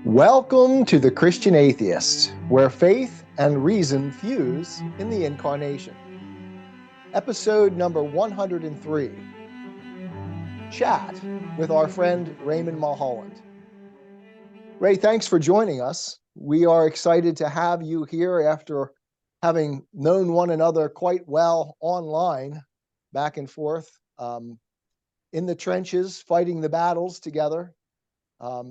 Welcome to the Christian Atheist, where faith and reason fuse in the Incarnation. Episode number 103. Chat with our friend Raymond Mulholland. Ray, thanks for joining us. We are excited to have you here after having known one another quite well online, back and forth, in the trenches, fighting the battles together.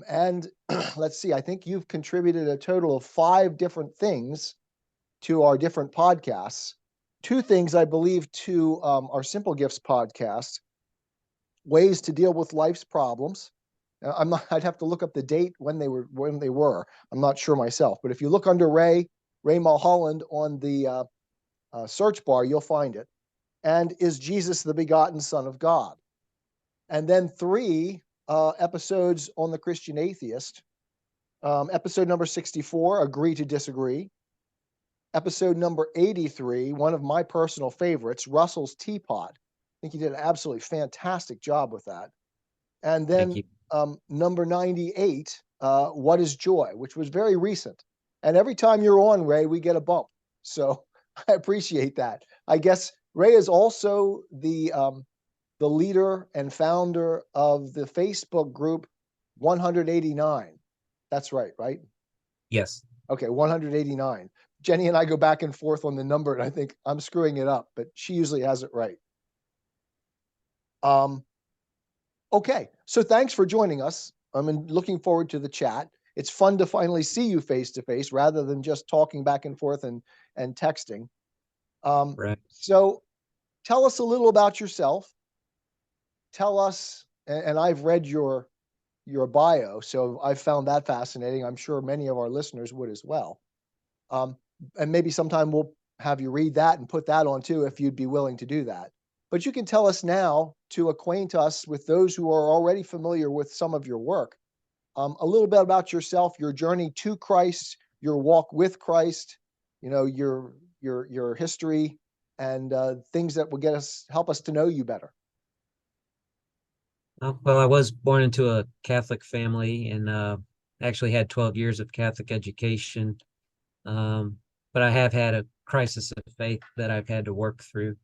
And let's see, I think you've contributed a total of 5 different things to our different podcasts. 2 things, I believe, to our Simple Gifts podcast, ways to deal with life's problems. I'd have to look up the date when they were. I'm not sure myself, but if you look under Ray Mulholland on the search bar, you'll find it. And Is Jesus the Begotten Son of God? And then 3 episodes on the Christian Atheist. Episode number 64, Agree to Disagree. Episode number 83, one of my personal favorites, Russell's Teapot. I think he did an absolutely fantastic job with that. And then number 98, What is Joy, which was very recent. And every time you're on, Ray, we get a bump. So I appreciate that. I guess Ray is also the leader and founder of the Facebook group 189. That's right? Yes. Okay, 189. Jenny and I go back and forth on the number, and I think I'm screwing it up, but she usually has it right. Okay, so thanks for joining us. I'm looking forward to the chat. It's fun to finally see you face to face rather than just talking back and forth and texting. Right. So tell us a little about yourself. Tell us, and I've read your bio, so I found that fascinating. I'm sure many of our listeners would as well. And maybe sometime we'll have you read that and put that on too, if you'd be willing to do that. But you can tell us now, to acquaint us with those who are already familiar with some of your work, a little bit about yourself, your journey to Christ, your walk with Christ, your history, and things that will help us to know you better. Well, I was born into a Catholic family and actually had 12 years of Catholic education. But I have had a crisis of faith that I've had to work through.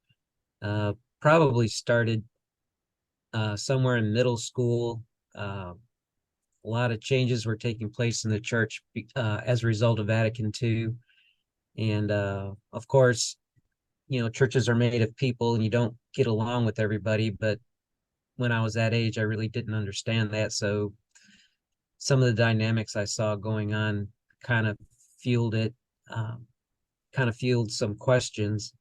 Probably started somewhere in middle school. A lot of changes were taking place in the church as a result of Vatican II. And of course, churches are made of people and you don't get along with everybody. But when I was that age, I really didn't understand that. So some of the dynamics I saw going on kind of fueled it, kind of fueled some questions.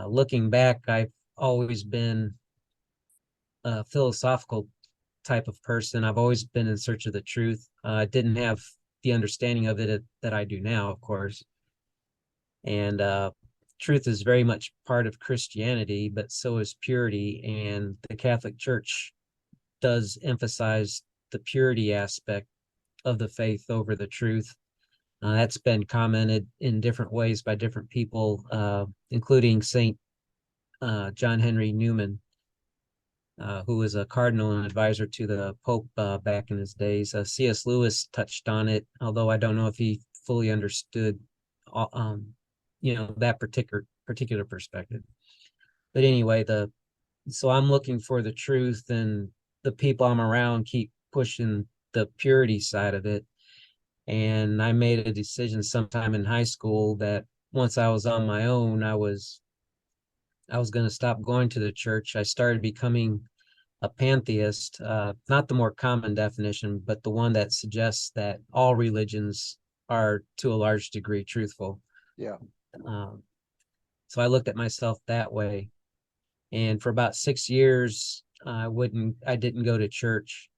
Looking back, I've always been a philosophical type of person. I've always been in search of the truth. I didn't have the understanding of it that I do now, of course. And truth is very much part of Christianity, but so is purity. And the Catholic Church does emphasize the purity aspect of the faith over the truth. That's been commented in different ways by different people, including St. John Henry Newman, who was a cardinal and advisor to the Pope back in his days. C.S. Lewis touched on it, although I don't know if he fully understood that particular perspective. But anyway, so I'm looking for the truth, and the people I'm around keep pushing the purity side of it. And I made a decision sometime in high school that once I was on my own, I was going to stop going to the church. I started becoming a pantheist, not the more common definition, but the one that suggests that all religions are to a large degree truthful. Yeah. So I looked at myself that way. And for about 6 years, I didn't go to church.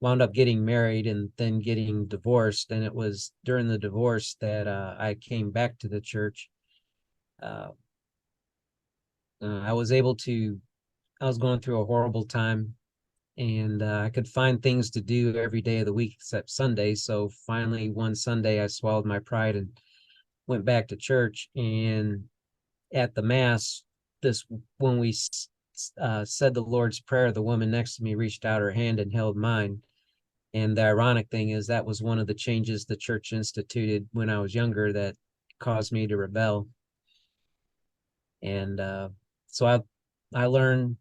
Wound up getting married and then getting divorced. And it was during the divorce that I came back to the church. I was going through a horrible time, and I could find things to do every day of the week except Sunday. So finally, one Sunday, I swallowed my pride and went back to church. And at the Mass, when we said the Lord's Prayer, the woman next to me reached out her hand and held mine. And the ironic thing is that was one of the changes the church instituted when I was younger that caused me to rebel. And so I learned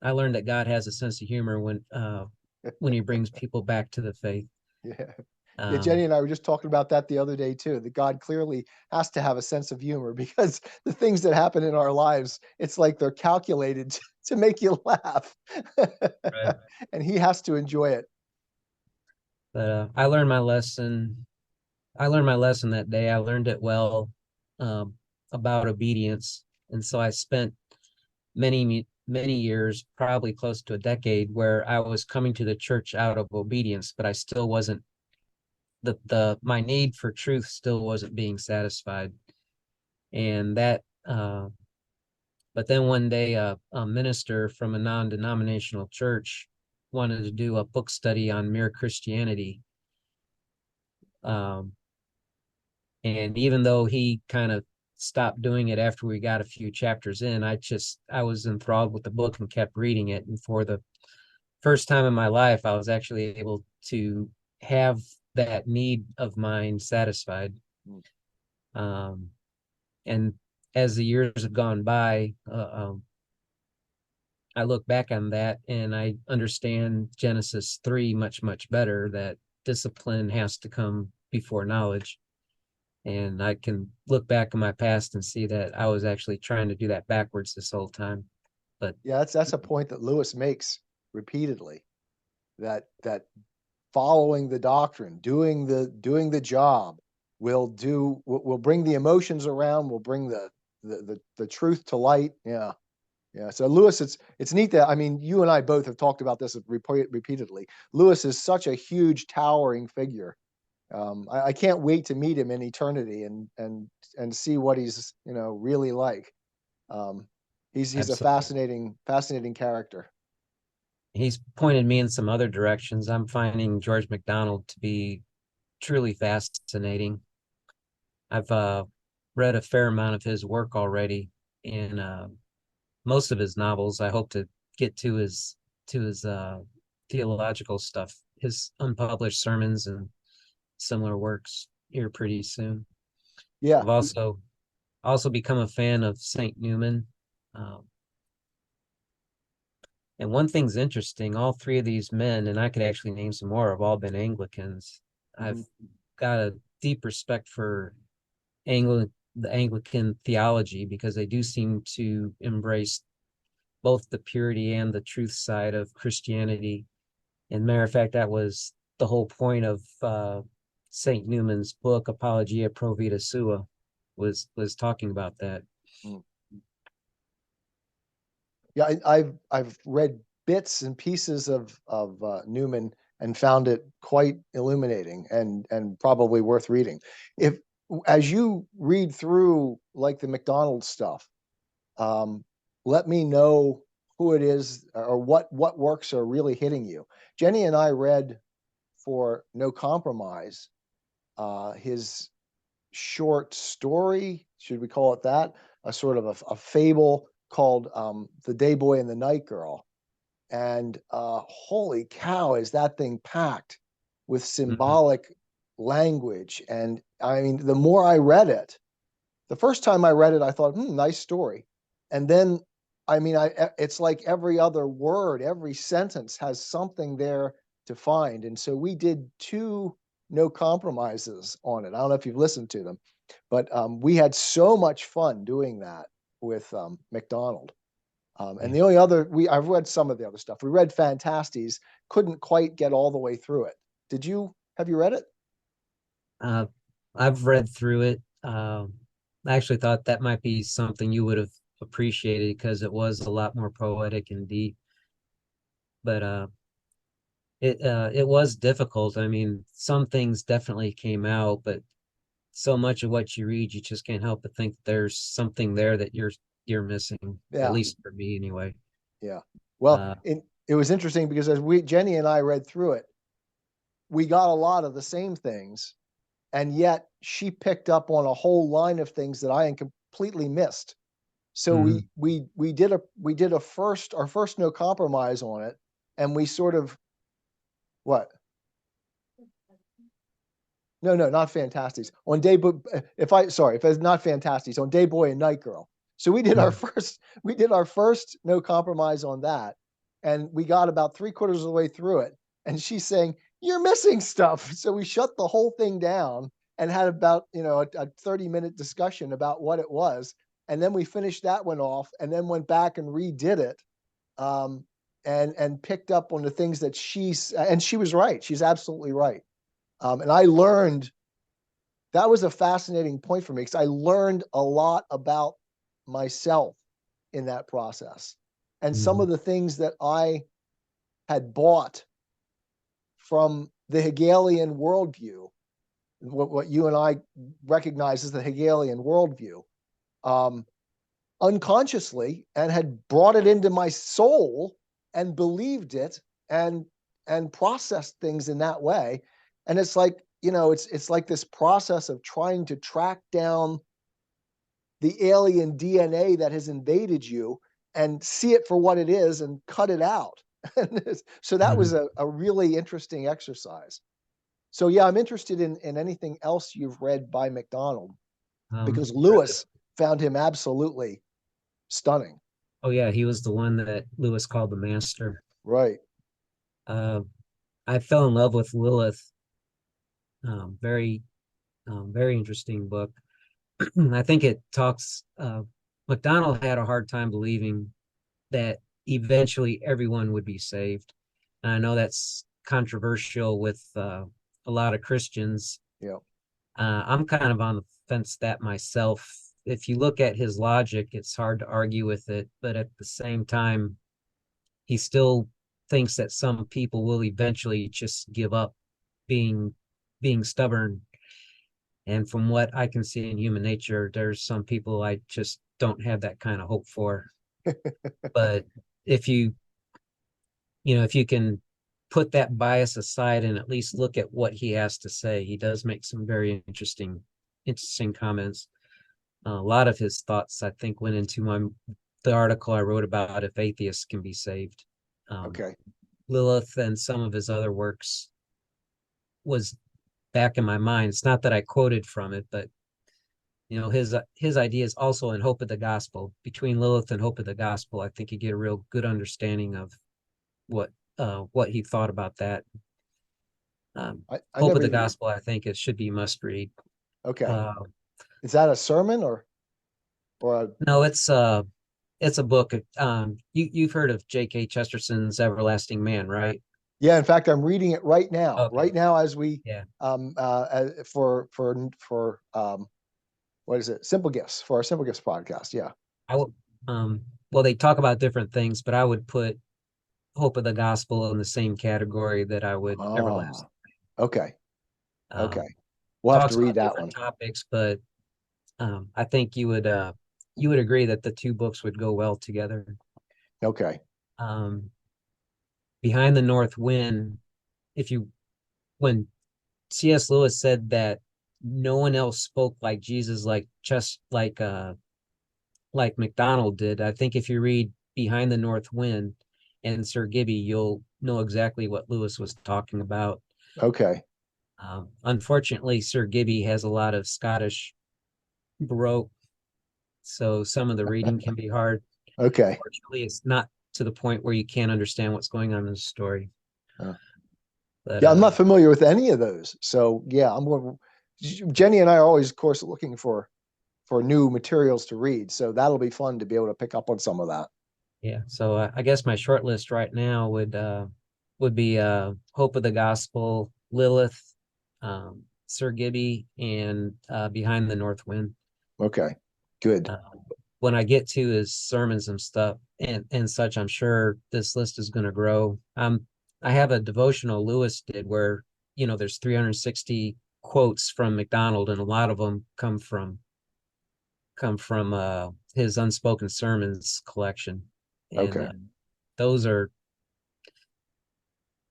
that God has a sense of humor when he brings people back to the faith. Yeah. Yeah, Jenny Um, and I were just talking about that the other day too, that God clearly has to have a sense of humor because the things that happen in our lives, it's like they're calculated to make you laugh. right. And he has to enjoy it. But I learned my lesson. I learned my lesson that day. I learned it well, um, about obedience. And so I spent many years, probably close to a decade, where I was coming to the church out of obedience, but I still wasn't my need for truth still wasn't being satisfied. And that but then one day a minister from a non-denominational church wanted to do a book study on mere Christianity. Um, and even though he kind of stopped doing it after we got a few chapters in, I was enthralled with the book and kept reading it. And for the first time in my life, I was actually able to have that need of mine satisfied. Um, and as the years have gone by, I look back on that and I understand Genesis 3 much better, that discipline has to come before knowledge. And I can look back in my past and see that I was actually trying to do that backwards this whole time. But Yeah, that's a point that Lewis makes repeatedly, that following the doctrine, doing the job will bring the emotions around, will bring the truth to light. Yeah. Yeah. So Lewis, it's neat that, I mean, you and I both have talked about this repeatedly. Lewis is such a huge, towering figure. I can't wait to meet him in eternity and see what he's, really like. Um, he's a absolutely, fascinating character. he's pointed me in some other directions. I'm finding George MacDonald to be truly fascinating. I've read a fair amount of his work already, and most of his novels. I hope to get to his theological stuff, his unpublished sermons and similar works here pretty soon. Yeah. I've also become a fan of Saint Newman. Um, and one thing's interesting, all three of these men, and I could actually name some more, have all been Anglicans. I've Mhm. got a deep respect for the Anglican theology because they do seem to embrace both the purity and the truth side of Christianity. And matter of fact, that was the whole point of Saint Newman's book, Apologia Pro Vita Sua, was talking about that. Mm. Yeah, I've read bits and pieces of Newman and found it quite illuminating and probably worth reading. If as you read through like the McDonald's stuff, um, let me know who it is or what works are really hitting you. Jenny and I read for No Compromise his short story, should we call it that? A sort of a fable called The Day Boy and the Night Girl. And holy cow, is that thing packed with Mhm. symbolic language. And I mean, the more I read it, the first time I read it, I thought, nice story. And then, I mean, it's like every other word, every sentence has something there to find. And so we did two No Compromises on it. I don't know if you've listened to them, but we had so much fun doing that with McDonald. And Yeah. the only other I've read some of the other stuff. We read Fantastes, couldn't quite get all the way through it. Have you read it? Uh, I've read through it. I actually thought that might be something you would have appreciated because it was a lot more poetic and deep. But it was difficult. I mean, some things definitely came out, but so much of what you read, you just can't help but think there's something there that you're missing. At Yeah. least for me, anyway. Yeah. Well, Uh, it was interesting because as Jenny and I read through it, we got a lot of the same things, and yet she picked up on a whole line of things that I had completely missed. So mhm. we did our first No Compromise on it, and we sort of what? No, no, not Fantasties. On Day Boy, if it's not Fantasties, on Day Boy and Night Girl. So we did our first No Compromise on that, and we got about 3/4 of the way through it, and she's saying, "You're missing stuff." So we shut the whole thing down and had about a 30-minute discussion about what it was, and then we finished that one off, and then went back and redid it, and picked up on the things that she was right. She's absolutely right. And I learned, that was a fascinating point for me, because I learned a lot about myself in that process. And some of the things that I had bought from the Hegelian worldview, what you and I recognize as the Hegelian worldview, unconsciously, and had brought it into my soul and believed it, and processed things in that way. And it's like, it's like this process of trying to track down the alien DNA that has invaded you and see it for what it is and cut it out. So that was a really interesting exercise. So yeah, I'm interested in anything else you've read by MacDonald, because Lewis found him absolutely stunning. Oh yeah, he was the one that Lewis called the master. Right. I fell in love with Lilith. Very, very interesting book. I think it talks. MacDonald had a hard time believing that eventually everyone would be saved. And I know that's controversial with a lot of Christians. Yeah. I'm kind of on the fence that myself. If you look at his logic, it's hard to argue with it, but at the same time, he still thinks that some people will eventually just give up being stubborn. And from what I can see in human nature, there's some people I just don't have that kind of hope for. But if you if you can put that bias aside and at least look at what he has to say, he does make some very interesting comments. A lot of his thoughts, I think, went into the article I wrote about if atheists can be saved. Okay. Lilith and some of his other works was back in my mind. It's not that I quoted from it, but his ideas also in Hope of the Gospel. Between Lilith and Hope of the Gospel, I think you get a real good understanding of what he thought about that. I Hope of never the even. Gospel, I think it should be must read. Okay. Is that a sermon or a? No, it's a book. You've heard of J.K. Chesterson's Everlasting Man, right? Yeah, in fact, I'm reading it right now. Okay. Right now, as we Yeah. For what is it? Simple Gifts, for our Simple Gifts podcast. Yeah. I would well, they talk about different things, but I would put Hope of the Gospel in the same category that I would Everlasting. Okay. Okay. We'll have to read that one. Topics, but I think you would agree that the two books would go well together. Okay. Behind the North Wind, when C.S. Lewis said that no one else spoke like Jesus, like MacDonald did, I think if you read Behind the North Wind and Sir Gibby, you'll know exactly what Lewis was talking about. Okay. Unfortunately, Sir Gibby has a lot of Scottish Baroque, so some of the reading can be hard. Okay. Unfortunately, it's not to the point where you can't understand what's going on in the story. But, I'm not familiar with any of those. So yeah, Jenny and I are always, of course, looking for new materials to read. So that'll be fun to be able to pick up on some of that. Yeah. So I guess my short list right now would be Hope of the Gospel, Lilith, Sir Gibby, and Behind the North Wind. Okay. Good. When I get to his sermons and stuff and such, I'm sure this list is going to grow. I have a devotional Lewis did where, there's 360 quotes from MacDonald, and a lot of them come from his unspoken sermons collection. And okay.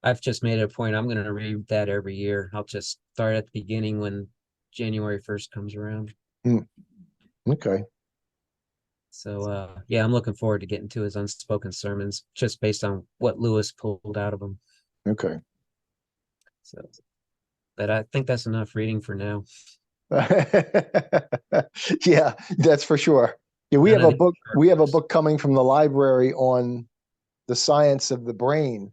I've just made it a point. I'm going to read that every year. I'll just start at the beginning when January 1st comes around. Okay. So yeah, I'm looking forward to getting to his unspoken sermons just based on what Lewis pulled out of them. Okay. So but I think that's enough reading for now. Yeah, that's for sure. Yeah, we None have of a these book. are We have a books. book coming from the library on the science of the brain,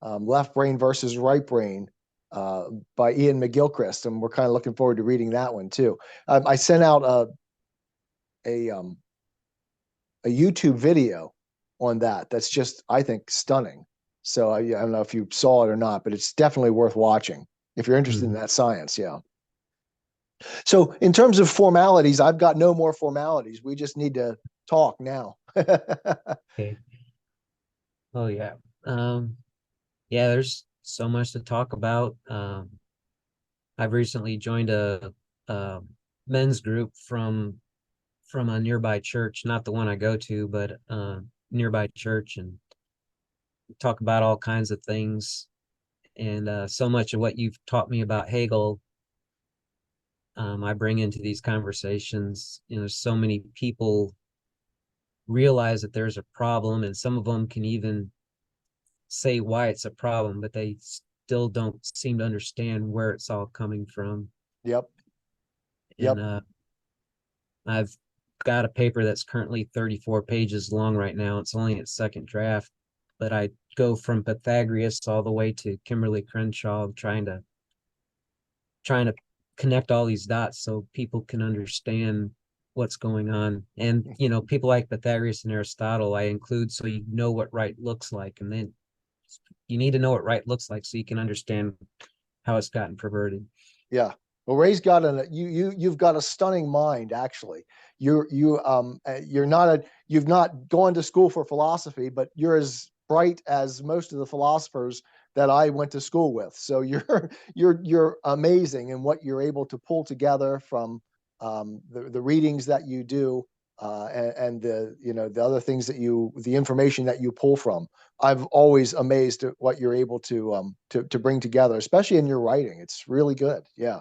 left brain versus right brain, by Ian McGilchrist, and we're kind of looking forward to reading that one too. I sent out a um, a YouTube video on that. That's just, I think, stunning. So I don't know if you saw it or not, but it's definitely worth watching if you're interested in Mhm. that science. Yeah. So in terms of formalities, I've got no more formalities. We just need to talk now. Okay. Oh yeah. Um, yeah, there's so much to talk about. I've recently joined a men's group from a nearby church, not the one I go to, but nearby church, and talk about all kinds of things. And so much of what you've taught me about Hegel, I bring into these conversations. You know, so many people realize that there's a problem, and some of them can even say why it's a problem, but they still don't seem to understand where it's all coming from. Yep. And Yep. I've got a paper that's currently 34 pages long right now. It's only its second draft, but I go from Pythagoras all the way to Kimberly Crenshaw, trying to connect all these dots so people can understand what's going on. And you know, people like Pythagoras and Aristotle I include so you know what right looks like, and then you need to know what right looks like so you can understand how it's gotten perverted. Yeah. Well, Ray's got you've got a stunning mind, actually. You're not you've not gone to school for philosophy, but you're as bright as most of the philosophers that I went to school with. So you're you're amazing in what you're able to pull together from the readings that you do, and the the other things that the information that you pull from. I've always amazed at what you're able to bring together, especially in your writing. It's really good. Yeah.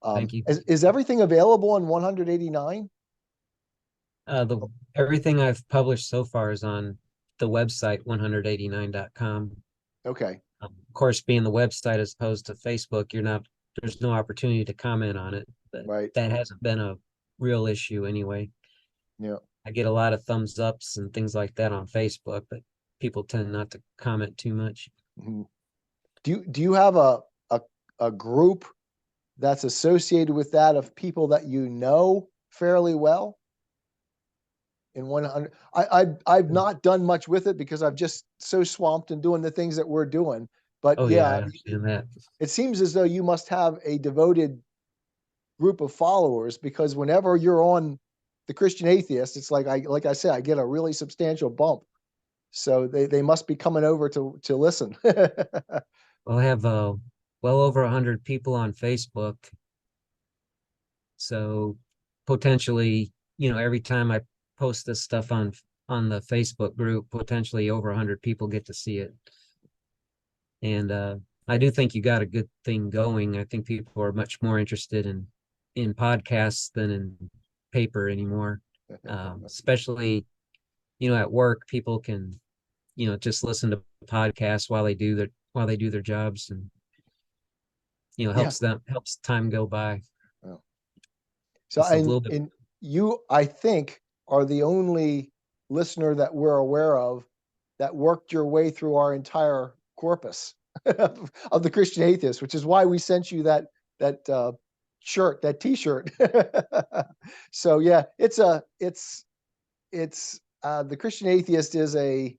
Thank you. Is everything available on 189? The everything I've published so far is on the website 189.com. Okay. Of course, being the website as opposed to Facebook, there's no opportunity to comment on it, but Right. that hasn't been a real issue anyway. Yeah. I get a lot of thumbs ups and things like that on Facebook, but people tend not to comment too much. Mhm. Do you have a a group that's associated with that of people that you know fairly well? In 100, I've not done much with it because I've just so swamped in doing the things that we're doing. But Oh yeah, I yeah, understand that. it seems as though you must have a devoted group of followers, because whenever you're on the Christian Atheist, it's like I said, I get a really substantial bump. So they must be coming over to listen. Well, I have well over 100 people on Facebook, so potentially, you know, every time I post this stuff on the Facebook group, potentially over 100 people get to see it. And I do think you got a good thing going. I think people are much more interested in podcasts than in paper anymore. Especially, you know, at work, people can, you know, just listen to podcasts while they do their jobs, and you know, Yeah. helps time go by Oh. So just a little bit. and you, I think, are the only listener that we're aware of that worked your way through our entire corpus of the Christian Atheist, which is why we sent you that shirt, that T-shirt. So yeah, it's the Christian Atheist is a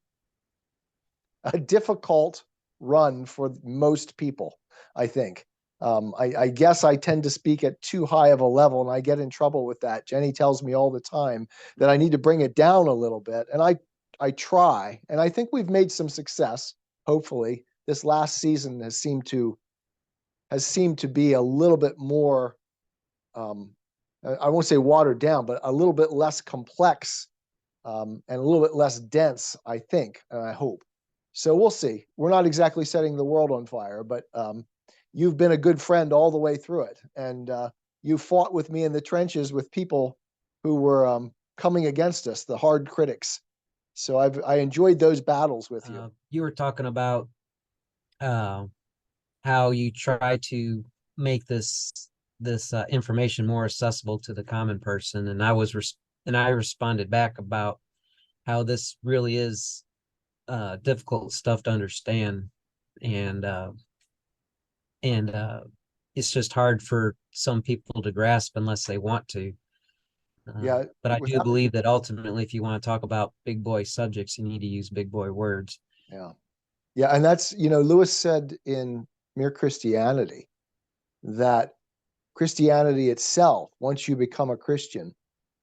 difficult run for most people, I think. I guess I tend to speak at too high of a level, and I get in trouble with that. Jenny tells me all the time that I need to bring it down a little bit, and I try, and I think we've made some success. Hopefully, this last season has seemed to be a little bit more. Um, I won't say watered down, but a little bit less complex, and a little bit less dense, I think, and I hope. So we'll see. We're not exactly setting the world on fire, but you've been a good friend all the way through it. And you fought with me in the trenches with people who were coming against us, the hard critics. So I enjoyed those battles with you. You were talking about uh, how you try to make this information more accessible to the common person. And I responded back about how this really is difficult stuff to understand, and it's just hard for some people to grasp unless they want to. Yeah, But I do without, believe that ultimately, if you want to talk about big boy subjects, you need to use big boy words. yeah. Yeah, and that's, Lewis said in Mere Christianity that Christianity itself, once you become a Christian,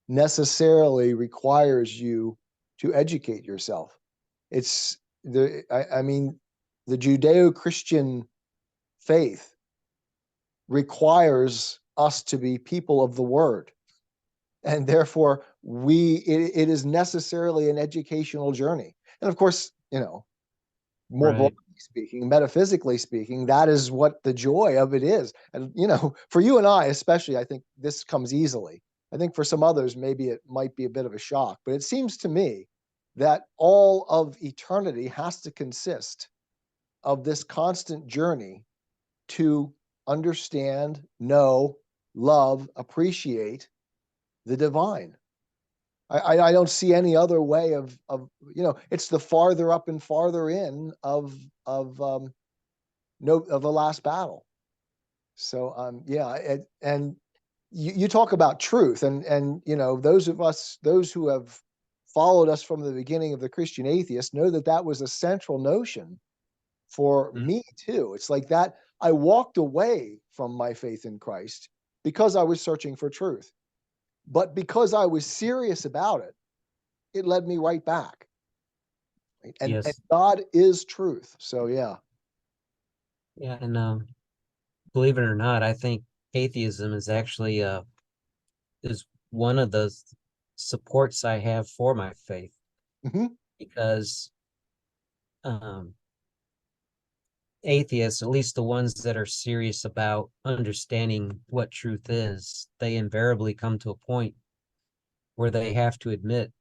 necessarily requires you to educate yourself. It's I mean, the Judeo-Christian faith requires us to be people of the word. And therefore, it is necessarily an educational journey. And of course, more Right. broadly speaking, metaphysically speaking, that is what the joy of it is. And, for you and I, especially, I think this comes easily. I think for some others, maybe it might be a bit of a shock, but it seems to me that all of eternity has to consist of this constant journey to understand, know, love, appreciate the divine. I don't see any other way of it's the farther up and farther in of no of the last battle. So yeah, and you talk about truth, and those who have followed us from the beginning of the Christian Atheist know that that was a central notion for Mhm. me too. It's like that I walked away from my faith in Christ because I was searching for truth. But because I was serious about it, it led me right back. Right? And Yes. God is truth. So yeah. Yeah. And believe it or not, I think atheism is actually is one of the supports I have for my faith, Mm-hmm. because um, atheists, at least the ones that are serious about understanding what truth is, they invariably come to a point where they have to admit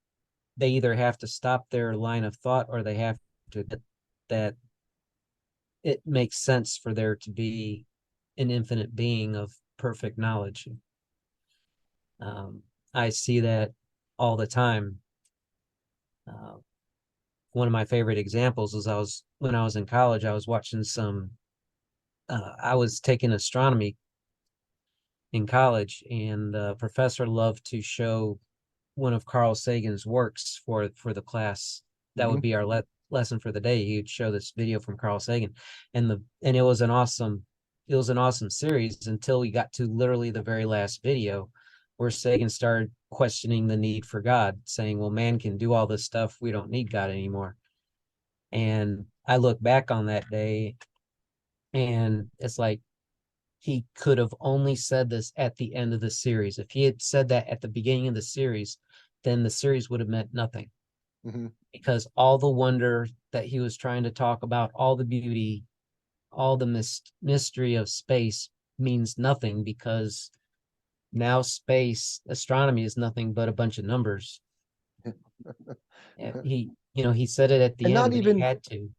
they either have to stop their line of thought, or they have to admit that it makes sense for there to be an infinite being of perfect knowledge. Um, I see that all the time. Uh, One of my favorite examples is when I was in college, I was watching I was taking astronomy in college, and the professor loved to show one of Carl Sagan's works for the class. That Mm-hmm. would be our lesson for the day. He would show this video from Carl Sagan, and it was an awesome series until we got to literally the very last video, where Sagan started questioning the need for God, saying, "Well, man can do all this stuff. We don't need God anymore." And I look back on that day, and it's like he could have only said this at the end of the series. If he had said that at the beginning of the series, then the series would have meant nothing, Mm-hmm. because all the wonder that he was trying to talk about, all the beauty, all the mystery of space means nothing, because now space astronomy is nothing but a bunch of numbers. He said it at the And end, but he had to.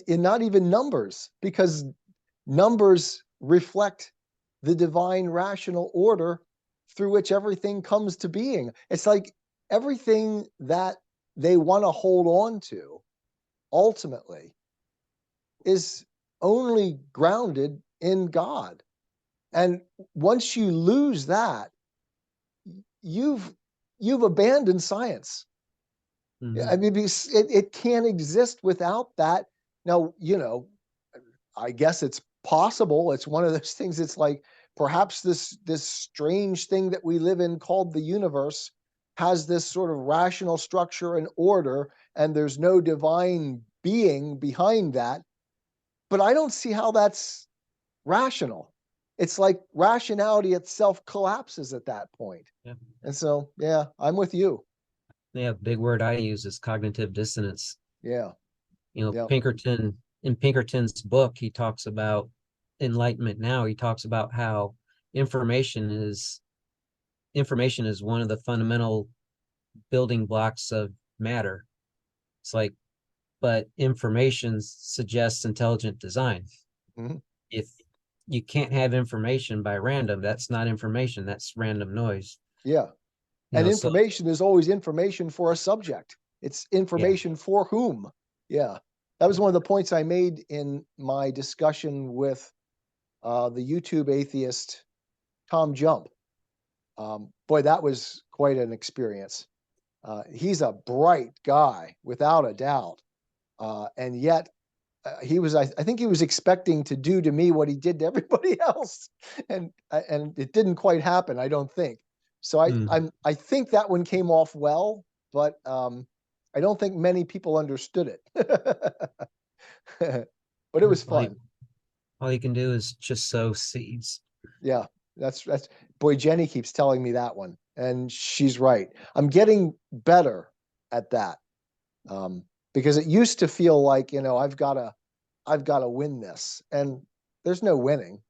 not even numbers, because numbers reflect the divine rational order through which everything comes to being. It's like everything that they want to hold on to ultimately is only grounded in God. And once you lose that, you've you've abandoned science. I Mhm. mean, because it can't exist without that. Now, I guess it's possible. It's one of those things. It's like perhaps this strange thing that we live in called the universe has this sort of rational structure and order, and there's no divine being behind that. But I don't see how that's rational. It's like rationality itself collapses at that point. Yeah. And so, yeah, I'm with you. Yeah, big word I use is cognitive dissonance. Yeah, yeah. In Pinkerton's book, he talks about enlightenment now. He talks about how information is information is one of the fundamental building blocks of matter. It's like, but information suggests intelligent design. Mhm. If you can't have information by random. That's not information. That's random noise. Yeah. You And know, so information is always information for a subject. It's yeah. information for whom. Yeah. That was one of the points I made in my discussion with the YouTube atheist Tom Jump. Boy, that was quite an experience. He's a bright guy, without a doubt. And yet, I think he was expecting to do to me what he did to everybody else. And it didn't quite happen, I don't think. So I think that one came off well, but I don't think many people understood it. But it was fun. All you can do is just sow seeds. Yeah, that's boy, Jenny keeps telling me that one, and she's right. I'm getting better at that. Because it used to feel like, I've got to win this, and there's no winning.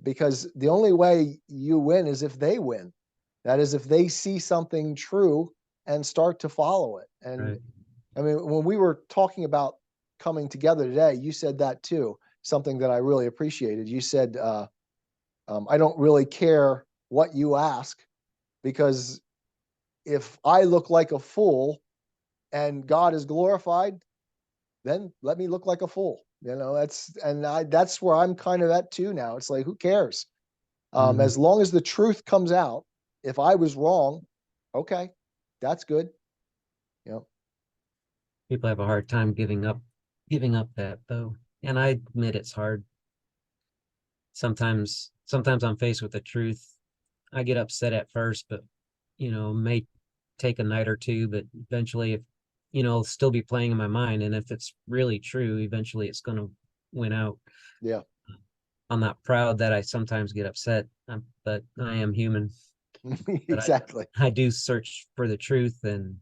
Because the only way you win is if they win. That is, if they see something true and start to follow it. And Right. I mean, when we were talking about coming together today, you said that too, something that I really appreciated. You said, I don't really care what you ask, because if I look like a fool and God is glorified, then let me look like a fool. That's where I'm kind of at too now. It's like, who cares? As long as the truth comes out, if I was wrong, okay, that's good. You know, People have a hard time giving up that though. And I admit it's hard. Sometimes I'm faced with the truth. I get upset at first, but may take a night or two, but eventually if still be playing in my mind. And if it's really true, eventually it's gonna win out. yeah, I'm not proud that I sometimes get upset, but I am human. But exactly. I do search for the truth, and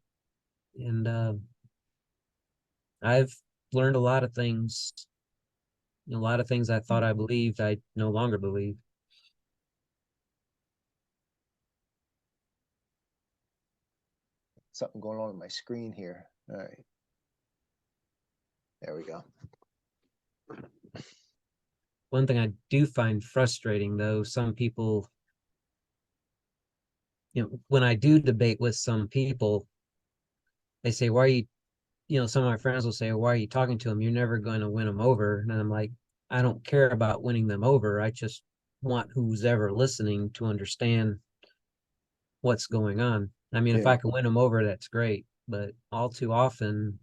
I've learned a lot of things. A lot of things I thought I believed, I no longer believe. Something going on my screen here. All right, there we go. One thing I do find frustrating, though, some people, when I do debate with some people, they say, why are some of my friends will say, why are you talking to them? You're never going to win them over. And I'm like, I don't care about winning them over. I just want who's ever listening to understand what's going on. I mean, if Yeah, I can win them over, that's great. But all too often,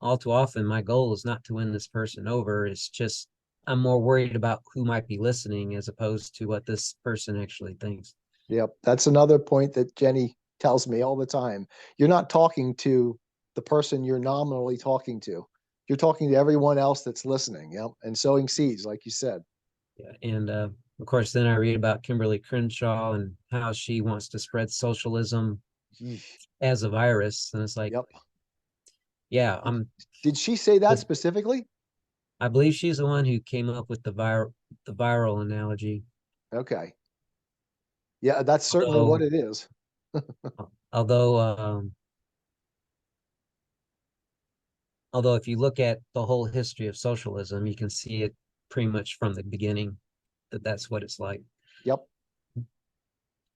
my goal is not to win this person over. It's just I'm more worried about who might be listening as opposed to what this person actually thinks. yep. That's another point that Jenny tells me all the time. You're not talking to the person you're nominally talking to. You're talking to everyone else that's listening. Yep, and sowing seeds, like you said. Yeah. And of course, then I read about Kimberly Crenshaw and how she wants to spread socialism as a virus. And it's like, Yep. yeah, Did she say that but specifically? I believe she's the one who came up with the viral analogy. Okay. Yeah, that's certainly what Although, it is. although, although, if you look at the whole history of socialism, you can see it pretty much from the beginning that's what it's like. Yep.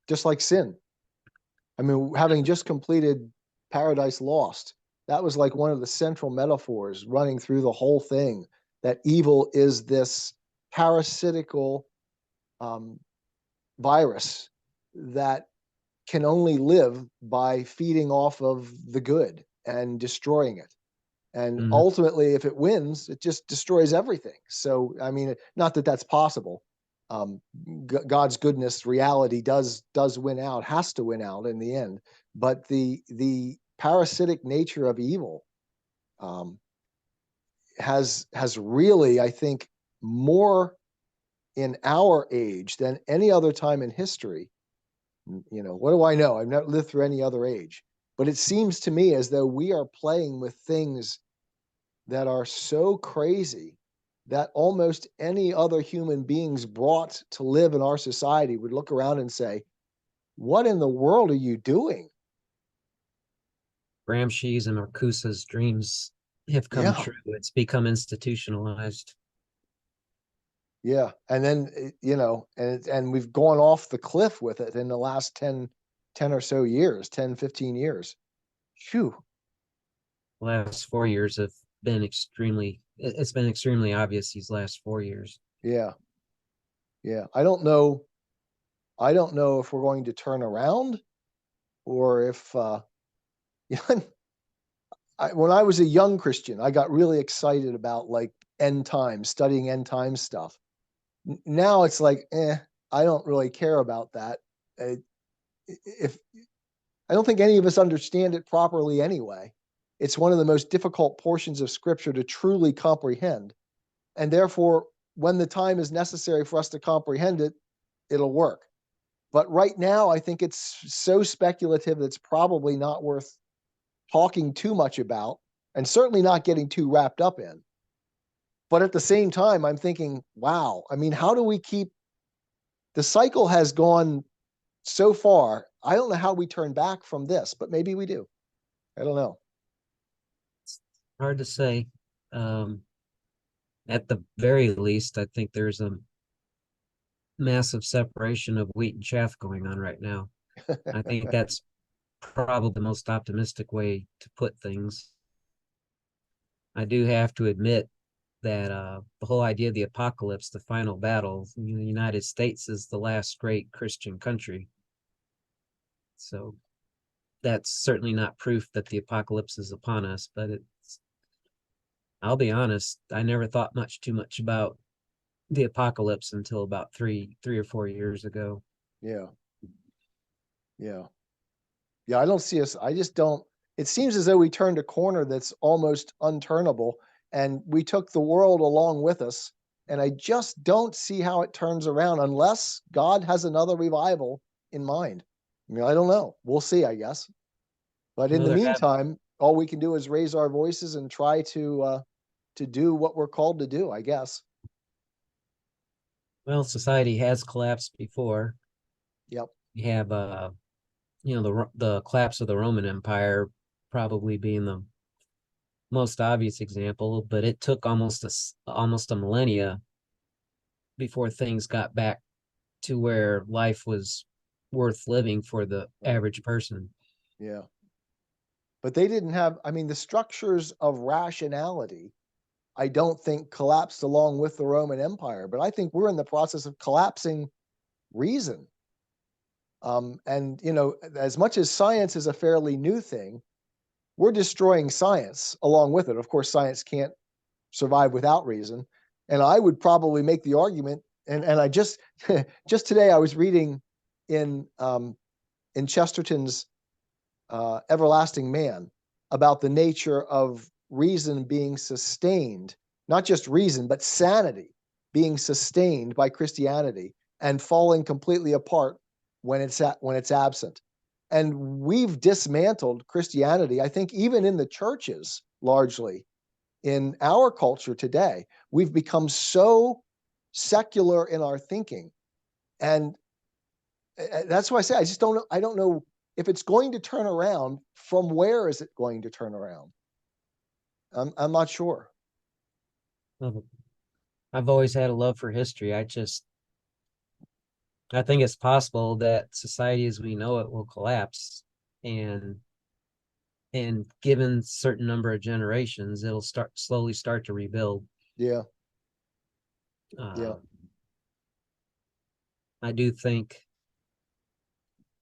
Just like sin. I mean, having just completed Paradise Lost, that was like one of the central metaphors running through the whole thing, that evil is this parasitical um, virus that can only live by feeding off of the good and destroying it. And Mhm. ultimately, if it wins, it just destroys everything. So, I mean, not that that's possible. Um, God's goodness, reality does win out, has to win out in the end. But the parasitic nature of evil um, has really, I think, more in our age than any other time in history. What do I know? I've never lived through any other age, but it seems to me as though we are playing with things that are so crazy that almost any other human beings brought to live in our society would look around and say, what in the world are you doing? Gramsci's and Marcuse's dreams have come Yeah, true. It's become institutionalized. Yeah. And then, and we've gone off the cliff with it in the last 10 or so years, 10, 15 years. Phew. Last 4 years have been it's been extremely obvious these last 4 years. Yeah. Yeah. I don't know if we're going to turn around or if, when I was a young Christian, I got really excited about like end times, studying end time stuff. Now it's like, I don't really care about that. If I don't think any of us understand it properly anyway. It's one of the most difficult portions of Scripture to truly comprehend, and therefore, when the time is necessary for us to comprehend it, it'll work. But right now, I think it's so speculative that it's probably not worth talking too much about, and certainly not getting too wrapped up in. But at the same time, I'm thinking, wow, I mean, how do we keep the cycle has gone so far? I don't know how we turn back from this, but maybe we do. I don't know. Hard to say. At the very least, I think there's a massive separation of wheat and chaff going on right now. I think that's probably the most optimistic way to put things. I do have to admit that the whole idea of the apocalypse, the final battle, the United States is the last great Christian country. So that's certainly not proof that the apocalypse is upon us, but I'll be honest, I never thought too much about the apocalypse until about three or 4 years ago. Yeah. Yeah. Yeah. I don't see us. I just don't. It seems as though we turned a corner that's almost unturnable, and we took the world along with us. And I just don't see how it turns around unless God has another revival in mind. I mean, I don't know. We'll see, I guess. But in Well, the there have meantime, all we can do is raise our voices and try to do what we're called to do, I guess. well, society has collapsed before. Yep. You have the collapse of the Roman Empire probably being the most obvious example, but it took almost a millennia before things got back to where life was worth living for the average person. Yeah. But they didn't have, I mean, the structures of rationality, I don't think collapsed along with the Roman Empire, but I think we're in the process of collapsing reason. And, as much as science is a fairly new thing, we're destroying science along with it. Of course, science can't survive without reason. And I would probably make the argument, and I just just today I was reading in Chesterton's Everlasting Man about the nature of reason being sustained, not just reason, but sanity being sustained by Christianity and falling completely apart when it's absent. And we've dismantled Christianity, I think, even in the churches, largely in our culture today. We've become so secular in our thinking. And that's why I say I don't know if it's going to turn around. From where is it going to turn around? I'm not sure. I've always had a love for history. I think it's possible that society as we know it will collapse, and given certain number of generations, it'll slowly start to rebuild. Yeah. Uh, Yeah. I do think,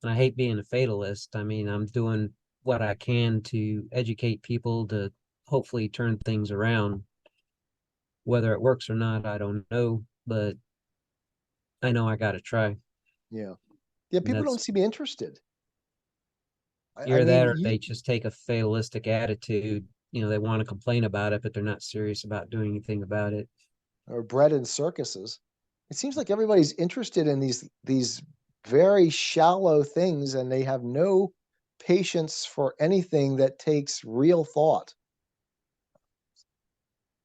and I hate being a fatalist. I mean, I'm doing what I can to educate people to hopefully turn things around. Whether it works or not, I don't know, but I know I got to try. Yeah. Yeah. And People don't that's seem interested. I either mean, that or they just take a fatalistic attitude. They want to complain about it, but they're not serious about doing anything about it. or bred in circuses. It seems like everybody's interested in these very shallow things, and they have no patience for anything that takes real thought.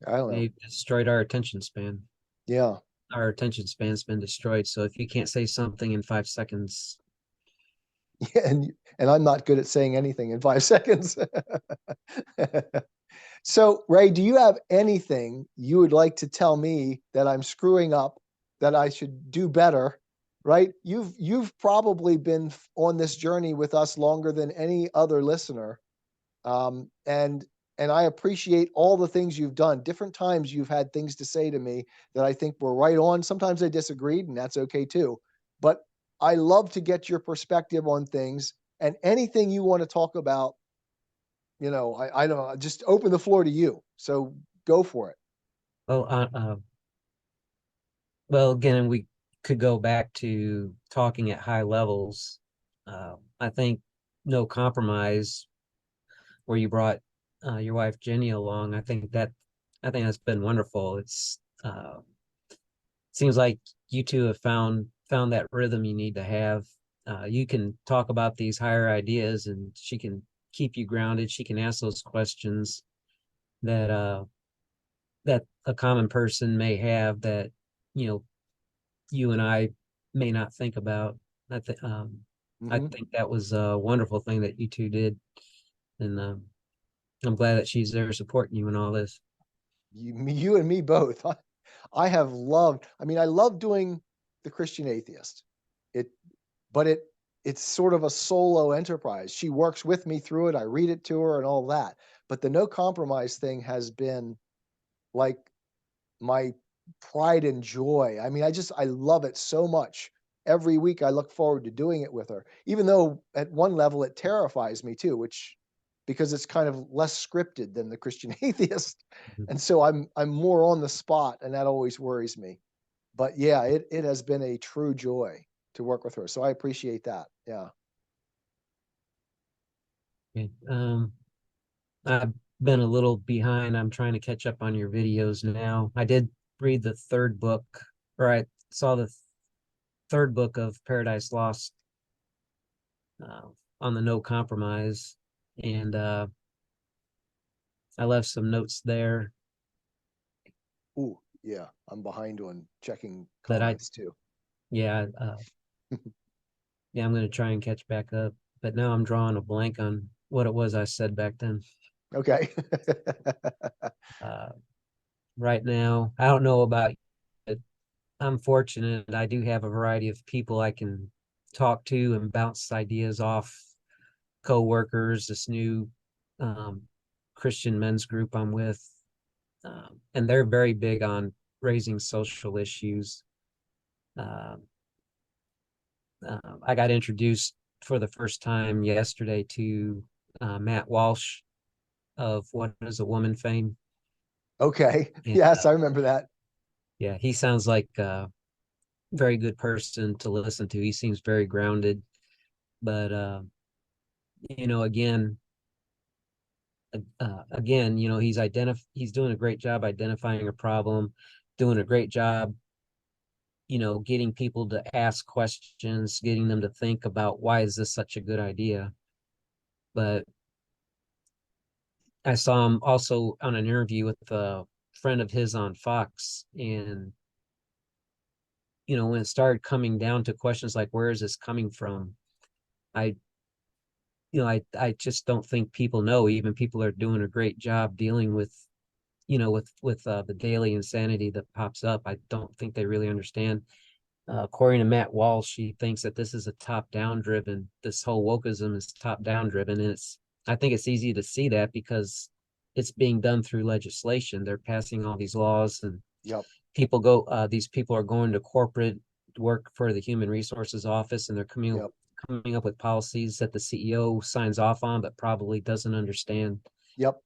I don't know. They've destroyed our attention span. Yeah. Our attention span's been destroyed. So if you can't say something in 5 seconds, Yeah, and I'm not good at saying anything in 5 seconds. So, Ray, do you have anything you would like to tell me that I'm screwing up that I should do better, right? You've probably been on this journey with us longer than any other listener. And I appreciate all the things you've done. Different times you've had things to say to me that I think were right on. Sometimes I disagreed, and that's okay too. But I love to get your perspective on things, and anything you want to talk about, I don't know, just open the floor to you. So go for it. Well, well, again, we could go back to talking at high levels. I think no compromise, where you brought your wife Jenny along. I think that's been wonderful. It's seems like you two have found that rhythm you need to have. You can talk about these higher ideas, and she can keep you grounded. She can ask those questions that that a common person may have, that you know you and I may not think about. I Mm-hmm. think that was a wonderful thing that you two did, and I'm glad that she's there supporting you in all this. You and me both. I have loved. I mean, I love doing the Christian Atheist. It, but it's sort of a solo enterprise. She works with me through it. I read it to her and all that. But the no compromise thing has been like my pride and joy. I mean, I love it so much. Every week I look forward to doing it with her, even though at one level it terrifies me too, which because it's kind of less scripted than the Christian Atheist. Mhm. And so I'm more on the spot, and that always worries me. But yeah, it has been a true joy to work with her. So I appreciate that. Yeah. Okay. I've been a little behind. I'm trying to catch up on your videos now. I did read the third book, or I saw the third book of Paradise Lost, uh, on the no compromise, and I left some notes there Ooh, yeah. I'm behind on checking that comments too. yeah, yeah, I'm going to try and catch back up. But now I'm drawing a blank on what it was I said back then. Okay. Uh, right now, I don't know about you, but I'm fortunate. I do have a variety of people I can talk to and bounce ideas off. Co-workers, this new um, Christian men's group I'm with, and they're very big on raising social issues. Uh, I got introduced for the first time yesterday to Matt Walsh of What Is a Woman fame. Okay. And Yes, I remember that. yeah, he sounds like a very good person to listen to. He seems very grounded, but again, he's doing a great job identifying a problem, doing a great job, getting people to ask questions, getting them to think about why is this such a good idea. But I saw him also on an interview with a friend of his on Fox, and when it started coming down to questions like where is this coming from, I I just don't think people know. Even people are doing a great job dealing with the daily insanity that pops up. I don't think they really understand. According to Matt Walsh, he thinks that this is a top-down driven. This whole wokeism is top-down driven, and I think it's easy to see that because it's being done through legislation. They're passing all these laws, and Yep. these people are going to corporate work for the human resources office, and they're Yep. coming up with policies that the CEO signs off on, but probably doesn't understand. Yep.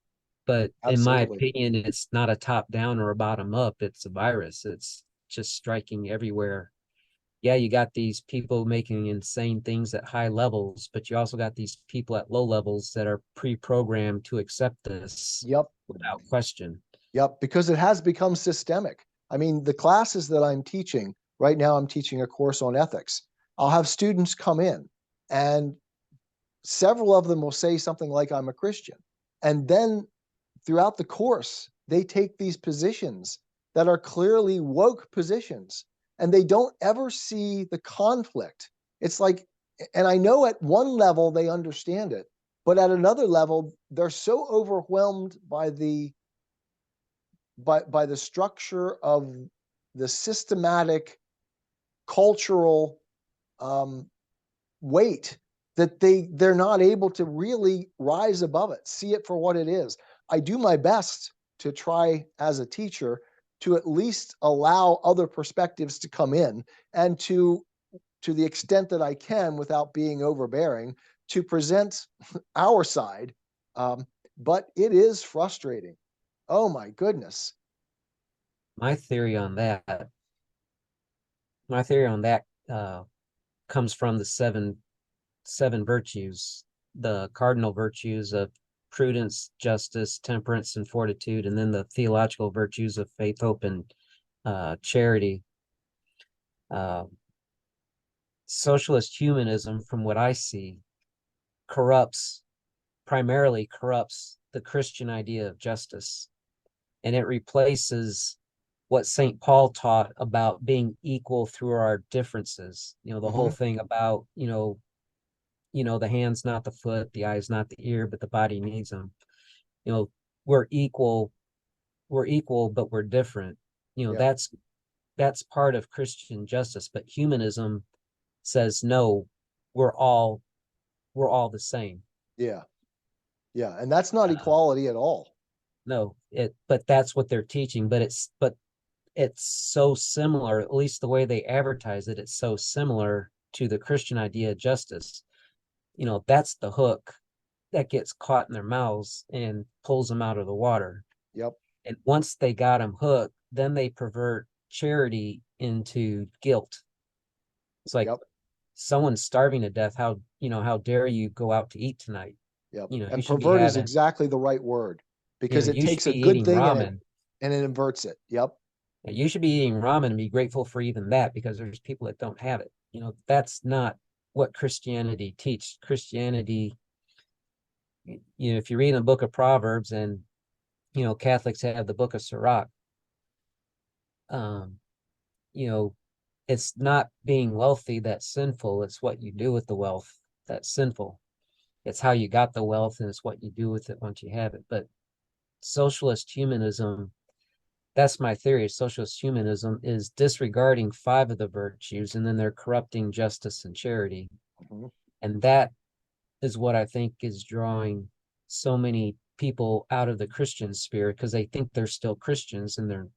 But in my Absolutely. opinion, it's not a top down or a bottom up. It's a virus. It's just striking everywhere. Yeah, you got these people making insane things at high levels, but you also got these people at low levels that are pre-programmed to accept this Yep. without question. Yep. Because it has become systemic. I mean, the classes that I'm teaching right now, I'm teaching a course on ethics. I'll have students come in, and several of them will say something like, I'm a Christian. And then throughout the course, they take these positions that are clearly woke positions, and they don't ever see the conflict. It's like, and I know at one level they understand it, but at another level, they're so overwhelmed by the structure of the systematic cultural weight that they're not able to really rise above it, see it for what it is. I do my best to try as a teacher to at least allow other perspectives to come in, and to the extent that I can without being overbearing, to present our side. But it is frustrating. Oh my goodness. My theory on that, my theory on that comes from the seven virtues, the cardinal virtues of prudence, justice, temperance, and fortitude, and then the theological virtues of faith, hope, and charity. Socialist humanism, from what I see, primarily corrupts the Christian idea of justice, and it replaces what St. Paul taught about being equal through our differences. The whole thing about, the hand's not the foot, the eye's not the ear, but the body needs them. We're equal, but we're different. Yeah. That's part of Christian justice, but humanism says no, we're all the same. Yeah. Yeah. And that's not equality at all. No, but that's what they're teaching. But it's so similar, at least the way they advertise it, it's so similar to the Christian idea of justice. That's the hook that gets caught in their mouths and pulls them out of the water. Yep. And once they got them hooked, then they pervert charity into guilt. It's like, Yep. someone's starving to death. How dare you go out to eat tonight? Yep. You And should be pervert is having, exactly the right word, because it you should takes a be good eating thing ramen. and it inverts it. Yep. You should be eating ramen and be grateful for even that, because there's people that don't have it. That's not what Christianity teaches. Christianity, if you read the book of Proverbs, and, Catholics have the book of Sirach, um, you know, it's not being wealthy that's sinful. It's what you do with the wealth that's sinful. It's how you got the wealth, and it's what you do with it once you have it. But socialist humanism, that's my theory. Socialist humanism is disregarding 5 of the virtues, and then they're corrupting justice and charity. And that is what I think is drawing so many people out of the Christian spirit, because they think they're still Christians, and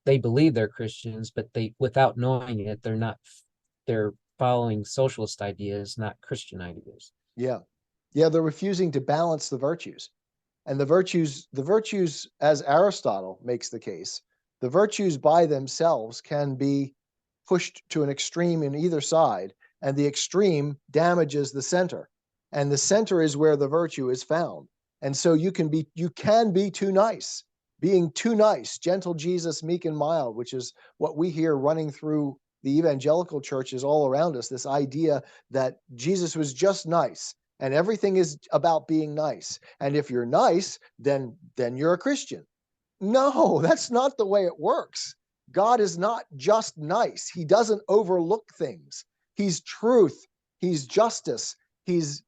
they believe they're Christians, but without knowing it, they're following socialist ideas, not Christian ideas. Yeah. Yeah. They're refusing to balance the virtues. And the virtues, as Aristotle makes the case, the virtues by themselves can be pushed to an extreme in either side, and the extreme damages the center. And the center is where the virtue is found. And so you can be too nice. Being too nice, gentle Jesus, meek and mild, which is what we hear running through the evangelical churches all around us, this idea that Jesus was just nice, and everything is about being nice. And if you're nice, then you're a Christian. No, that's not the way it works. God is not just nice. He doesn't overlook things. He's truth. He's justice. He's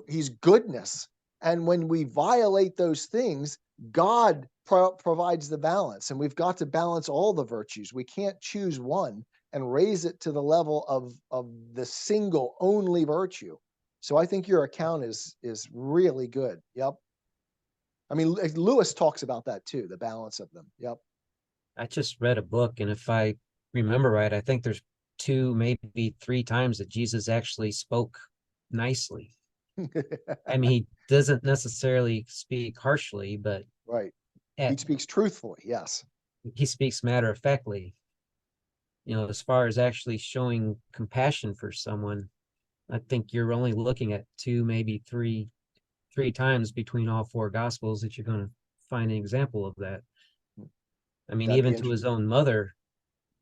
he's goodness. And when we violate those things, God provides the balance, and we've got to balance all the virtues. We can't choose one and raise it to the level of the single only virtue. So I think your account is really good. Yep. I mean, Lewis talks about that too, the balance of them. Yep. I just read a book, and if I remember right, I think there's 2, maybe 3 times that Jesus actually spoke nicely. I mean, he doesn't necessarily speak harshly, but Right. He speaks truthfully. Yes. he speaks matter of factly. As far as actually showing compassion for someone, I think you're only looking at 2, maybe three times between all 4 gospels that you're going to find an example of that. I mean, That'd be even to his own mother,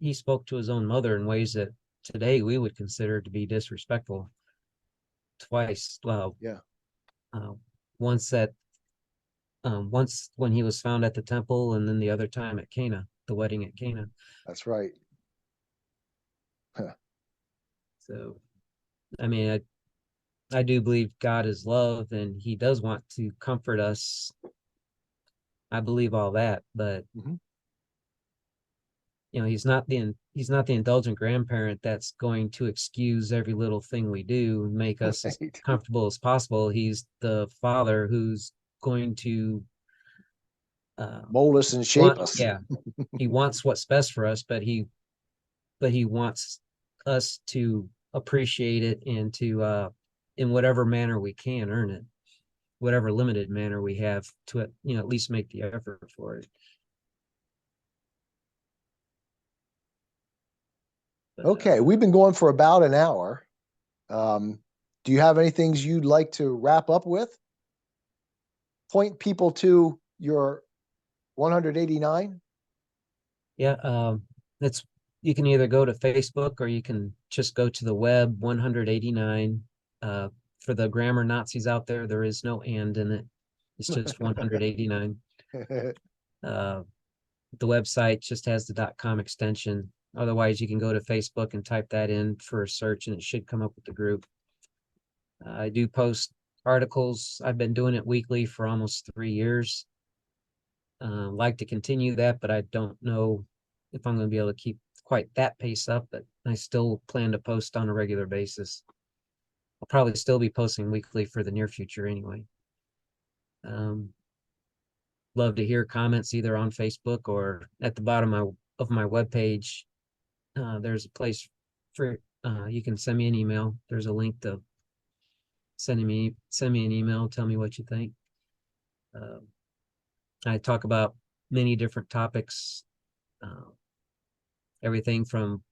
he spoke to his own mother in ways that today we would consider to be disrespectful. Twice. Yeah. Once when he was found at the temple, and then the other time at Cana, the wedding at Cana. That's right. Huh. So, I mean, I do believe God is love, and he does want to comfort us I believe all that, but Mhm. he's not the indulgent grandparent that's going to excuse every little thing we do and make us as Right. comfortable as possible. He's the father who's going to Mold us and shape us. yeah, he wants what's best for us, but he wants us to appreciate it and to in whatever manner we can earn it, whatever limited manner we have to at least make the effort for it. But Okay, we've been going for about an hour. Do you have any things you'd like to wrap up with? Point people to your 189? yeah, it's you can either go to Facebook or you can just go to the web 189. For the grammar Nazis out there, there is no and in it. It's just 189. Uh, the website just has the .com extension. Otherwise, you can go to Facebook and type that in for a search, and it should come up with the group. I do post articles. I've been doing it weekly for almost 3 years. Like to continue that, but I don't know if I'm going to be able to keep quite that pace up, but I still plan to post on a regular basis. I'll probably still be posting weekly for the near future anyway. Love to hear comments either on Facebook or at the bottom of my webpage. There's a place for you can send me an email. There's a link to send me an email. Tell me what you think. Uh, I talk about many different topics, uh, everything from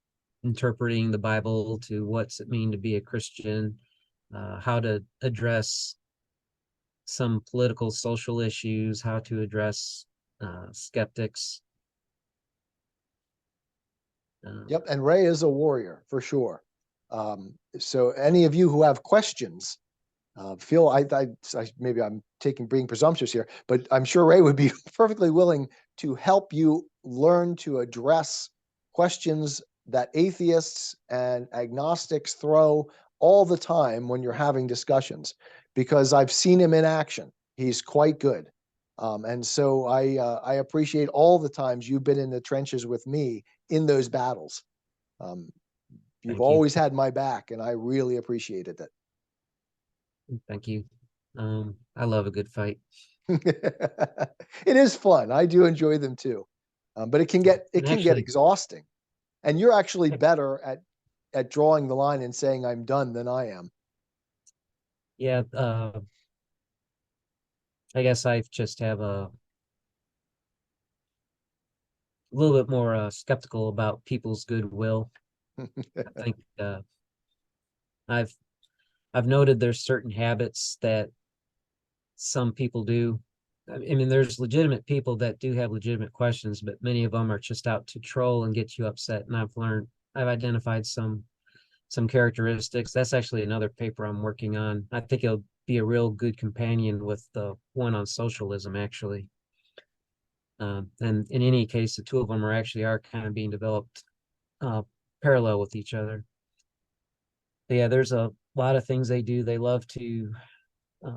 interpreting the Bible to what's it mean to be a Christian, how to address some political, social issues, how to address skeptics. Yep, and Ray is a warrior for sure. So any of you who have questions, feel maybe I'm being presumptuous here, but I'm sure Ray would be perfectly willing to help you learn to address questions that atheists and agnostics throw all the time when you're having discussions, because I've seen him in action. He's quite good. And so I appreciate all the times you've been in the trenches with me in those battles. Um, you've Thank you. always had my back, and I really appreciated it. Thank you. I love a good fight. It is fun. I do enjoy them too, but it can get And actually, exhausting. And you're actually better at drawing the line and saying I'm done than I am. yeah, I guess I just have a little bit more skeptical about people's goodwill. I think I've I've noted there's certain habits that some people do. I mean, there's legitimate people that do have legitimate questions, but many of them are just out to troll and get you upset. And I've identified some characteristics. That's actually another paper I'm working on. I think it'll be a real good companion with the one on socialism, actually. And in any case, the two of them are kind of being developed uh, parallel with each other. But yeah, there's a lot of things they do. Uh,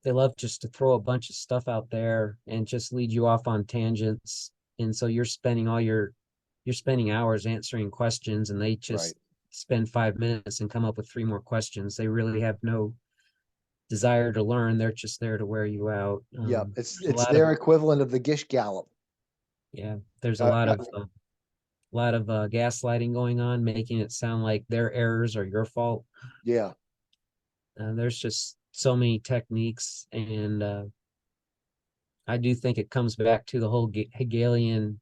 they love just to throw a bunch of stuff out there and just lead you off on tangents. And so you're spending hours answering questions, and they Right. just spend 5 minutes and come up with three more questions. They really have no desire to learn. They're just there to wear you out. Yeah. There's a It's lot of their equivalent of the Gish Gallop. yeah, there's Uh, uh, a lot of gaslighting going on, making it sound like their errors are your fault. yeah. There's just so many techniques, and I do think it comes back to the whole Hegelian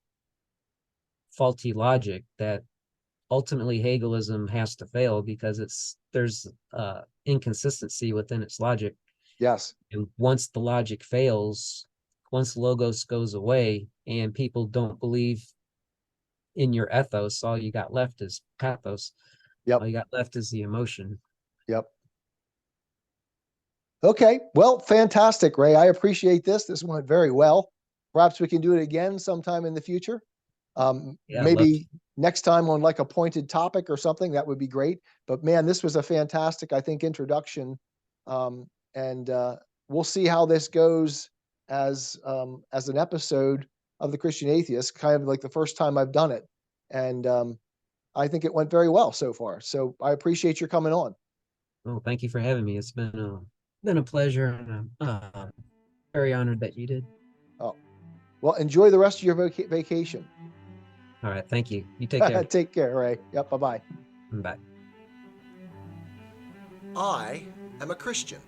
faulty logic that ultimately Hegelism has to fail because there's inconsistency within its logic. Yes. And once the logic fails, once logos goes away and people don't believe in your ethos, all you got left is pathos. All Yep. you got left is the emotion. Yep. Okay. Well, fantastic, Ray. I appreciate this. This went very well. Perhaps we can do it again sometime in the future. Yeah, I'd love to. Maybe next time on like a pointed topic or something. That would be great. But man, this was a fantastic, I think, introduction. And we'll see how this goes as an episode of the Christian Atheist, kind of like the first time I've done it, and I think it went very well so far. So I appreciate your coming on. Oh, thank you for having me. It's been a pleasure, and I'm very honored that you did. Oh, well, enjoy the rest of your vacation. All right, thank you. You take care. Take care, Ray. Yep, bye-bye. Bye. I am a Christian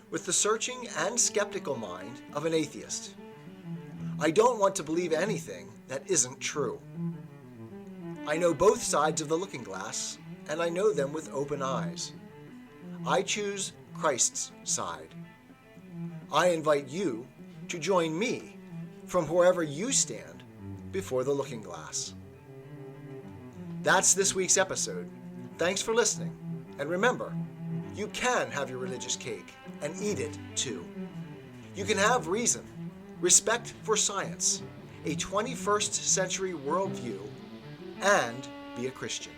with the searching and skeptical mind of an atheist. I don't want to believe anything that isn't true. I know both sides of the looking glass, and I know them with open eyes. I choose Christ's side. I invite you to join me from wherever you stand before the looking glass. That's this week's episode. Thanks for listening, and remember, you can have your religious cake and eat it too. You can have reason, respect for science, a 21st century worldview, and be a Christian.